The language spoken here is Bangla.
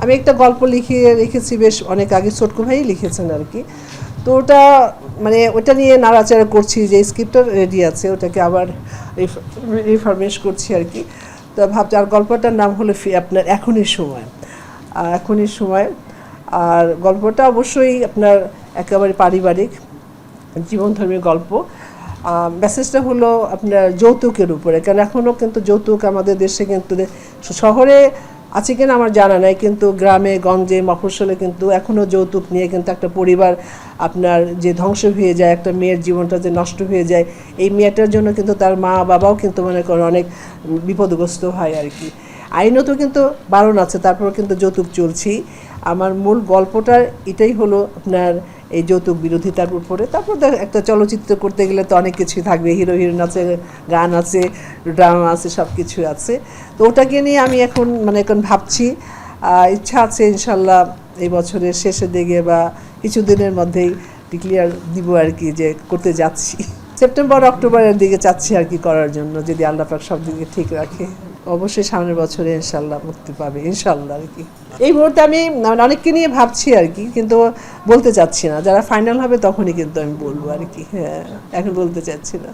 আমি একটা গল্প রেখেছি বেশ অনেক আগে, ছোটকু ভাই লিখেছেন আর কি। তো ওটা মানে ওটা নিয়ে নাড়াচাড়া করছি, যে স্ক্রিপ্টটা রেডি আছে ওটাকে আবার রিফরমেশ করছি আর কি। তো ভাবছি, আর গল্পটার নাম হলো আপনার এখনই সময়। এখনই সময়। আর গল্পটা অবশ্যই আপনার একেবারে পারিবারিক জীবনধর্মী গল্প। মেসেজটা হলো আপনার যৌতুকের উপরে, কারণ এখনও কিন্তু যৌতুক আমাদের দেশে কিন্তু শহরে আছে কিনা আমার জানা নাই, কিন্তু গ্রামে গঞ্জে মফস্বলে কিন্তু এখনও যৌতুক নিয়ে কিন্তু একটা পরিবার আপনার যে ধ্বংস হয়ে যায়, একটা মেয়ের জীবনটা যে নষ্ট হয়ে যায়, এই মেয়েটার জন্য কিন্তু তার মা বাবাও কিন্তু মনে করেন অনেক বিপদগ্রস্ত হয় আর কি। আইনত কিন্তু বারণ আছে, তারপর কিন্তু যৌতুক চলছেই। আমার মূল গল্পটার এটাই হলো আপনার এই যৌতুক বিরোধিতার উপরে। তারপর একটা চলচ্চিত্র করতে গেলে তো অনেক কিছুই থাকবে, হিরো হিরোইন আছে, গান আছে, ড্রামা আছে, সব কিছু আছে। তো ওটাকে নিয়ে আমি এখন ভাবছি। ইচ্ছা আছে ইনশাল্লাহ এই বছরের শেষের দিকে বা কিছুদিনের মধ্যেই ডিক্লিয়ার দিব আর কি, যে করতে যাচ্ছি। সেপ্টেম্বর অক্টোবরের দিকে চাচ্ছি আর কি করার জন্য, যদি আল্লাহ পাক সব দিকে ঠিক রাখে। অবশ্যই সামনের বছরে ইনশাল্লাহ মুক্তি পাবে ইনশাল্লাহ আর কি। এই মুহূর্তে আমি অনেককে নিয়ে ভাবছি আর কি, কিন্তু বলতে চাচ্ছি না। যারা ফাইনাল হবে তখনই কিন্তু আমি বলবো আর কি। হ্যাঁ, এখন বলতে চাচ্ছি না।